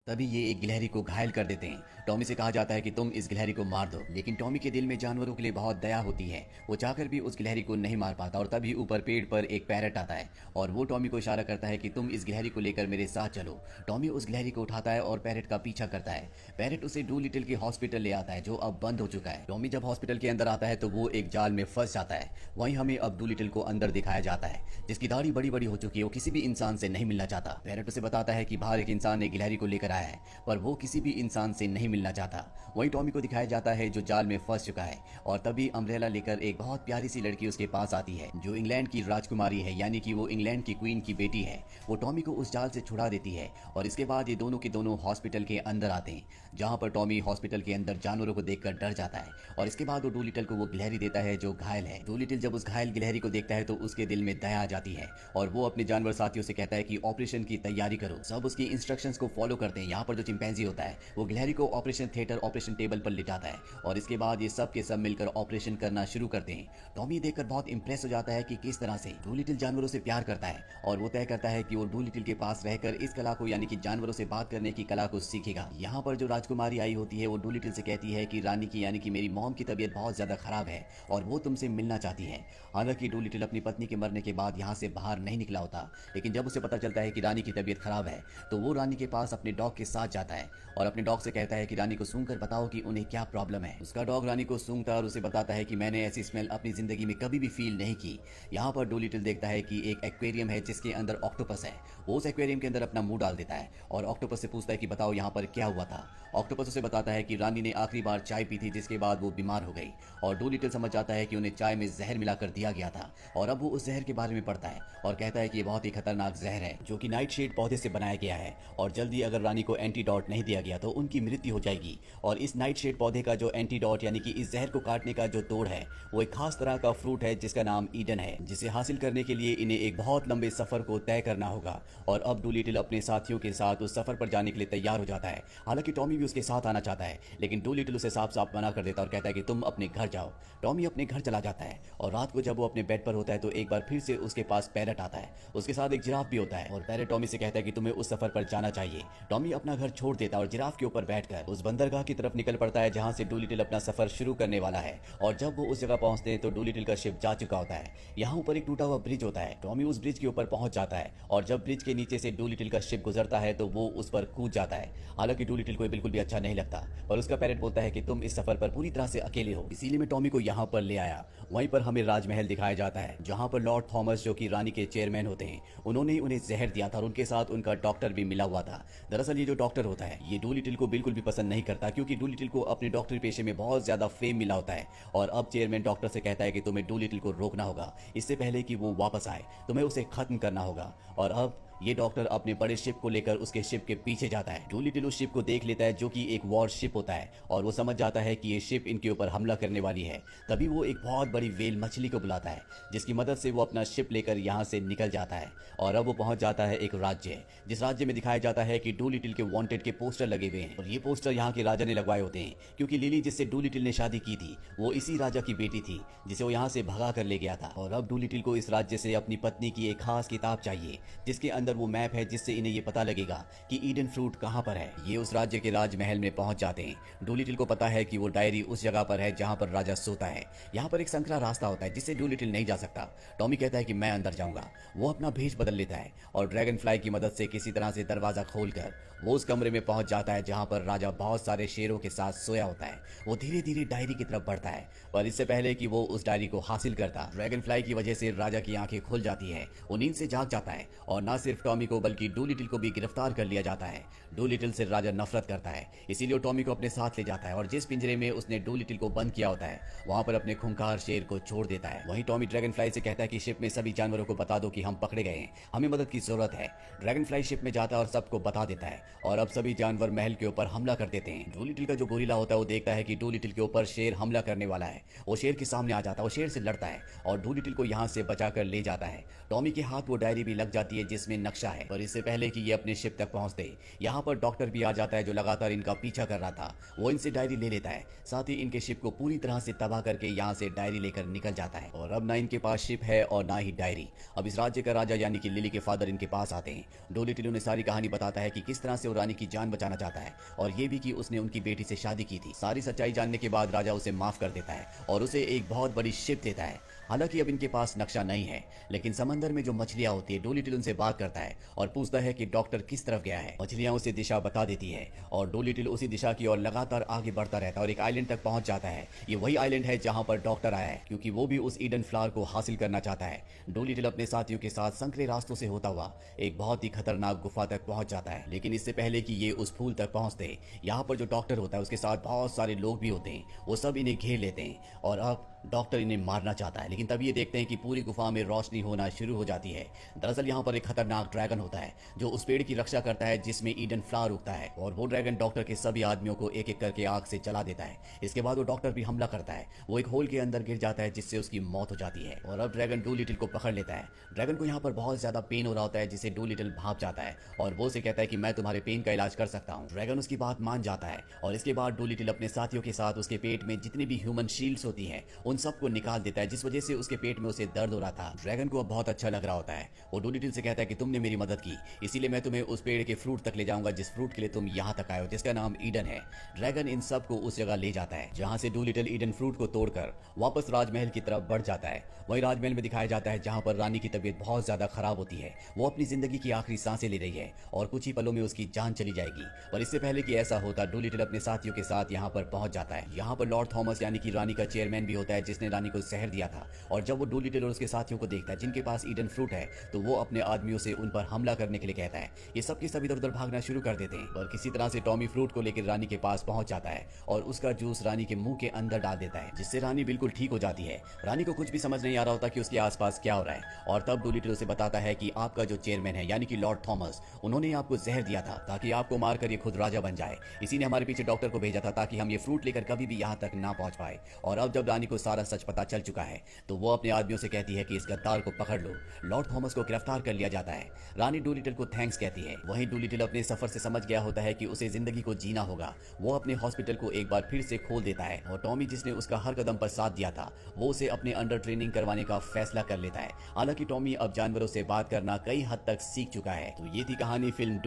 तभी ये एक गिलहरी को घायल कर देते हैं। टॉमी से कहा जाता है कि तुम इस गिलहरी को मार दो, लेकिन टॉमी के दिल में जानवरों के लिए बहुत दया होती है। वो चाहकर भी उस गिलहरी को नहीं मार पाता और तभी ऊपर पेड़ पर एक पैरट आता है और वो टॉमी को इशारा करता है कि तुम इस गिलहरी को लेकर मेरे साथ चलो। टॉमी उस गिलहरी को उठाता है और पैरट का पीछा करता है। पैरट उसे डूलिटिल के हॉस्पिटल ले आता है जो अब बंद हो चुका है। टॉमी जब हॉस्पिटल के अंदर आता है तो वो एक जाल में फंस जाता है। वहीं हमें अब डूलिटिल को अंदर दिखाया जाता है जिसकी दाढ़ी बड़ी बड़ी हो चुकी है। वो किसी भी इंसान से नहीं मिलना चाहता। पैरट उसे बताता है कि बाहर एक इंसान एक गिलहरी को लेकर आया है पर वो किसी भी इंसान से नहीं मिलना चाहता। वहीं टॉमी को दिखाया जाता है जो जाल में फंस चुका है और तभी अम्ब्रेला लेकर एक बहुत प्यारी सी लड़की उसके पास आती है जो इंग्लैंड की राजकुमारी है, यानी कि वो इंग्लैंड की क्वीन की बेटी है। वो टॉमी को उस जाल से छुड़ा देती है और इसके बाद ये दोनों के दोनों हॉस्पिटल के अंदर आते हैं जहाँ पर टॉमी हॉस्पिटल के अंदर जानवरों को देखकर डर जाता है और इसके बाद वो डूलिटल को वो गिलहरी देता है जो घायल है। डूलिटल जब उस घायल गिलहरी को देखता है तो उसके दिल में दया आ जाती है और वो अपने जानवर साथियों से कहता है कि ऑपरेशन की तैयारी करो। सब उसकी इंस्ट्रक्शंस को फॉलो करते हैं। यहाँ पर जो चिंपैंजी होता है वो गिलहरी को ऑपरेशन थिएटर ऑपरेशन टेबल पर लिटाता है और इसके बाद ये सब के सब मिलकर ऑपरेशन करना शुरू करते हैं। टॉमी देखकर बहुत इंप्रेस हो जाता है कि किस तरह से डूलिटल जानवरों से प्यार करता है और वो तय करता है कि वो डूलिटल के पास रहकर इस कला को, यानी कि जानवरों से बात करने की कला को सीखेगा। यहाँ पर जो राजकुमारी आई होती है वो डूलिटल से कहती है कि रानी की, यानी कि मेरी मॉम की तबीयत बहुत ज्यादा खराब है और वो तुमसे मिलना चाहती है। हालांकि डूलिटल अपनी पत्नी के मरने के बाद यहाँ से बाहर नहीं निकला होता, लेकिन जब उसे पता चलता है कि रानी की तबीयत खराब है तो वो रानी के पास अपने डॉग के साथ जाता है और अपने डॉग से कहता है कि रानी को सूंघकर बताओ कि उन्हें क्या प्रॉब्लम है। उसका डॉग रानी को सूंघता और उसे बताता है कि मैंने ऐसी स्मेल अपनी जिंदगी में कभी भी फील नहीं की। यहाँ पर डूलिटल देखता है कि एक एक्वेरियम है जिसके अंदर ऑक्टोपस है। वो उस एक्वेरियम के अंदर अपना मुंह डाल देता है और ऑक्टोपस से पूछता है कि बताओ यहाँ पर क्या हुआ था। ऑक्टोपस उसे बताता है कि रानी ने आखिरी बार चाय पी थी जिसके बाद वो बीमार हो गई और डूलिटल समझ जाता है कि उन्हें चाय में जहर मिलाकर दिया गया था और अब वो उस जहर के बारे में पढ़ता है और कहता है कि ये बहुत ही खतरनाक जहर है जो कि नाइटशेड पौधे से बनाया गया है और जल्दी अगर रानी को एंटीडोट नहीं दिया गया तो उनकी मृत्यु हो जाएगी। और इस नाइटशेड पौधे का जो एंटीडोट, यानी कि इस जहर को काटने का जो तोड़ है, वो एक खास तरह का फ्रूट है जिसका नाम ईडन है, जिसे हासिल करने के लिए इन्हें एक बहुत लंबे सफर को तय करना होगा। और अब डूलिटल अपने साथियों के साथ उस सफर पर जाने के लिए तैयार हो जाता है। हालांकि टॉमी भी उसके साथ आना चाहता है, लेकिन डूलिटल उसे साफ साफ मना कर देता है और कहता है कि तुम अपने घर जाओ। टॉमी अपने घर चला जाता है और रात को जब वो अपने बेड पर होता है तो एक बार फिर से उसके पास पैरट आता है। उसके साथ एक जिराफ भी होता है और पैरट टॉमी से कहता है कि तुम्हें उस सफर पर जाना चाहिए। टॉमी अपना घर छोड़ देता है और जिराफ के ऊपर बैठकर उस बंदरगाह की तरफ निकल पड़ता है जहां से डूलिटल अपना सफर शुरू करने वाला है। और जब वो उस जगह पहुंचते हैं तो डूलिटल का शिप जा चुका होता है। यहाँ ऊपर एक टूटा हुआ ब्रिज होता है। टॉमी उस ब्रिज के ऊपर पहुंच जाता है और जब ब्रिज के नीचे से डूलिटल का शिप गुजरता है तो वो उस पर कूद जाता है। हालांकि डूलिटल को बिल्कुल भी अच्छा नहीं लगता और उसका पैरट बोलता है कि तुम इस सफर पर पूरी तरह से अकेले हो, इसीलिए मैं टॉमी को यहाँ पर ले आया। वहीं पर हमें राजमहल दिखाया जाता है जहाँ पर लॉर्ड थॉमस, जो कि रानी के चेयरमैन होते हैं, उन्होंने उन्हें जहर दिया था और उनके साथ उनका डॉक्टर भी मिला हुआ था। दरअसल ये जो डॉक्टर होता है ये डूलिटल को बिल्कुल भी पसंद नहीं करता क्योंकि डूलिटल को अपने डॉक्टरी पेशे में बहुत ज्यादा फेम मिला होता है। और अब चेयरमैन डॉक्टर से कहता है कि तुम्हें डूलिटल को रोकना होगा, इससे पहले कि वो वापस आए तुम्हें उसे खत्म करना होगा। और अब ये डॉक्टर अपने बड़े शिप को लेकर उसके शिप के पीछे जाता है। डूलिटल उस शिप को देख लेता है जो कि एक वॉर शिप होता है और वो समझ जाता है कि ये शिप इनके ऊपर हमला करने वाली है। तभी वो एक बहुत बड़ी वेल मछली को बुलाता है जिसकी मदद से वो अपना शिप लेकर यहाँ से निकल जाता है। और अब वो पहुंच जाता है एक राज्य, जिस राज्य में दिखाया जाता है कि डूलिटल के वांटेड के पोस्टर लगे हुए हैं और ये पोस्टर यहाँ के राजा ने लगवाए होते हैं क्योंकि लिली जिससे डूलिटल ने शादी की थी वो इसी राजा की बेटी थी जिसे वो यहाँ से भगा कर ले गया था। और अब डूलिटल को इस राज्य से अपनी पत्नी की एक खास किताब चाहिए जिसके अंदर वो मैप है जिससे इन्हें ये पता लगेगा कि ईडन फ्रूट कहाँ पर है। ये उस राज्य के राजमहल में पहुंच जाते हैं। डूलिटल को पता है कि वो डायरी उस जगह पर है जहाँ पर राजा सोता है। यहाँ पर एक संकरा रास्ता होता है जिससे डूलिटल नहीं जा सकता। टॉमी कहता है कि मैं अंदर जाऊंगा। वो अपना भेष बदल लेता है और ड्रैगन फ्लाई की मदद से किसी तरह से दरवाजा खोलकर वो उस कमरे में पहुंच जाता है जहाँ पर राजा बहुत सारे शेरों के साथ सोया होता है। वो धीरे धीरे डायरी की तरफ बढ़ता है और इससे पहले कि वो उस डायरी को हासिल करता, ड्रैगन फ्लाई की वजह से राजा की आंखें खुल जाती है। वो नींद से जाग जाता है और न सिर्फ टॉमी को बल्कि डूलिटल को भी गिरफ्तार कर लिया जाता है। डूलिटल से राजा नफरत करता है, इसीलिए टॉमी को अपने साथ ले जाता है और जिस पिंजरे में उसने डूलिटल को बंद किया होता है वहां पर अपने खूंखार शेर को छोड़ देता है। वहीं टॉमी ड्रैगन फ्लाई से कहता है कि शिप में सभी जानवरों को बता दो कि हम पकड़े गए हैं, हमें मदद की जरूरत है। ड्रैगन फ्लाई शिप में जाता है और सबको बता देता है और अब सभी जानवर महल के ऊपर हमला कर देते हैं। डूलिटल का जो गोरिल्ला होता है वो देखता है कि डूलिटल के ऊपर शेर हमला करने वाला है। वो शेर के सामने आ जाता है, वो शेर से लड़ता है और डूलिटल को यहाँ से बचाकर ले जाता है। टॉमी के हाथ वो डायरी भी लग जाती है जिसमें नक्शा है और इससे पहले कि ये अपने शिप तक पहुंचते यहाँ यहाँ पर डॉक्टर भी आ जाता है जो लगातार इनका पीछा कर रहा था। वो इनसे डायरी ले लेता है, साथ ही इनके शिप को पूरी तरह से तबाह करके यहाँ से डायरी लेकर निकल जाता है। और अब ना इनके पास शिप है और ना ही डायरी। अब इस राज्य का राजा यानी कि लिली के फादर इनके पास आते हैं। डोलिटिल उन्हें सारी कहानी बताता है कि किस तरह से वो रानी की जान बचाना चाहता है और ये भी कि उसने उनकी बेटी से शादी की थी। सारी सच्चाई जानने के बाद राजा उसे माफ कर देता है और उसे एक बहुत बड़ी शिप देता है। हालांकि अब इनके पास नक्शा नहीं है, लेकिन समंदर में जो मछलियां होती है, डोलिटिल उनसे बात करता है और पूछता है कि डॉक्टर किस तरफ गया है। मछलियां उसे दिशा बता देती है और डोलिटिल उसी दिशा की ओर लगातार आगे बढ़ता रहता है और एक आइलैंड तक पहुंच जाता है। ये वही आइलैंड है जहां पर डॉक्टर आया है, क्योंकि वो भी उस ईडन फ्लावर को हासिल करना चाहता है। डोलिटिल अपने साथियों के साथ संकरे रास्तों से होता हुआ एक बहुत ही खतरनाक गुफा तक पहुंच जाता है। लेकिन इससे पहले कि ये उस फूल तक पहुंचते, यहाँ पर जो डॉक्टर होता है उसके साथ बहुत सारे लोग भी होते हैं। वो सब इन्हें घेर लेते हैं और अब डॉक्टर इन्हें मारना चाहता है, लेकिन तभी ये देखते हैं कि पूरी गुफा में रोशनी होना शुरू हो जाती है। दरअसल यहाँ पर एक खतरनाक ड्रैगन होता है जो उस पेड़ की रक्षा करता है जिसमें ईडन फ्लावर उगता है, और वो ड्रैगन डॉक्टर के सभी आदमियों को एक एक करके आग से जला देता है। इसके बाद वो डॉक्टर भी हमला करता है। वो एक होल के अंदर गिर जाता है जिससे उसकी मौत हो जाती है। और अब ड्रैगन डोलिटिल को पकड़ लेता है। ड्रैगन को यहाँ पर बहुत ज्यादा पेन हो रहा होता है जिससे डोलिटिल भाग जाता है और वो उसे कहता है कि मैं तुम्हारे पेन का इलाज कर सकता हूँ। ड्रैगन उसकी बात मान जाता है और इसके बाद डोलिटिल अपने साथियों के साथ उसके पेट में जितनी भी ह्यूमन शील्ड्स होती हैं उन सबको निकाल देता है, जिस वजह से उसके पेट में उसे दर्द हो रहा था। ड्रैगन को अब बहुत अच्छा लग रहा होता है। वो डोलिटिल से कहता है कि तुमने मेरी मदद की, इसीलिए मैं तुम्हें उस पेड़ के फ्रूट तक ले जाऊंगा जिस फ्रूट के लिए तुम यहाँ तक आए हो, जिसका नाम ईडन है। ड्रैगन इन सब को उस जगह ले जाता है जहाँ से डोलिटिल ईडन फ्रूट को तोड़कर वापस राजमहल की तरफ बढ़ जाता है। वही राजमहल में दिखाया जाता है जहाँ पर रानी की तबीयत बहुत ज्यादा खराब होती है। वो अपनी जिंदगी की आखिरी सांसें ले रही है और कुछ ही पलों में उसकी जान चली जाएगी। और इससे पहले कि ऐसा होता, डोलिटिल अपने साथियों के साथ यहाँ पर पहुंच जाता है। यहाँ पर लॉर्ड थॉमस यानी कि रानी का चेयरमैन भी होता है जिसने रानी को जहर दिया था। और जब वो डोलिटिल और उसके साथियों को देखता है जिनके पास ईडन फ्रूट है, तो वो अपने आदमियों से उन पर हमला करने के लिए कहता है। ये सब के सब इधर उधर भागना शुरू कर देते हैं और किसी तरह से टॉमी फ्रूट को लेकर रानी के पास पहुंच जाता है और उसका जूस रानी के मुंह के अंदर डाल देता है, जिससे रानी बिल्कुल ठीक हो जाती है। रानी को कुछ भी समझ नहीं आ रहा होता कि उसके आसपास क्या हो रहा है। और तब डोलिटिल उसे बताता है कि आपका जो चेयरमैन है यानी कि लॉर्ड थॉमस, उन्होंने आपको जहर दिया था ताकि आपको मारकर ये खुद राजा बन जाए। इसी ने हमारे पीछे डॉक्टर को भेजा था ताकि हम ये फ्रूट लेकर कभी भी यहाँ तक ना पहुंच पाए। और अब जब रानी को सारा सच पता चल चुका है तो वो अपने आदमियों से कहती है कि इस गद्दार को पकड़ लो। लॉर्ड थॉमस को गिरफ्तार कर लिया जाता है। रानी डोलिटिल को थैंक्स कहती है। वहीं डोलिटिल अपने सफर से समझ गया होता है कि उसे जिंदगी को जीना होगा। वो अपने हॉस्पिटल को एक बार फिर से खोल देता है और टॉमी जिसने उसका हर कदम पर साथ दिया था, वो उसे अपने अंडर ट्रेनिंग करवाने का फैसला कर लेता है। हालांकि टॉमी अब जानवरों से बात करना कई हद तक सीख चुका है। तो ये थी कहानी फिल्म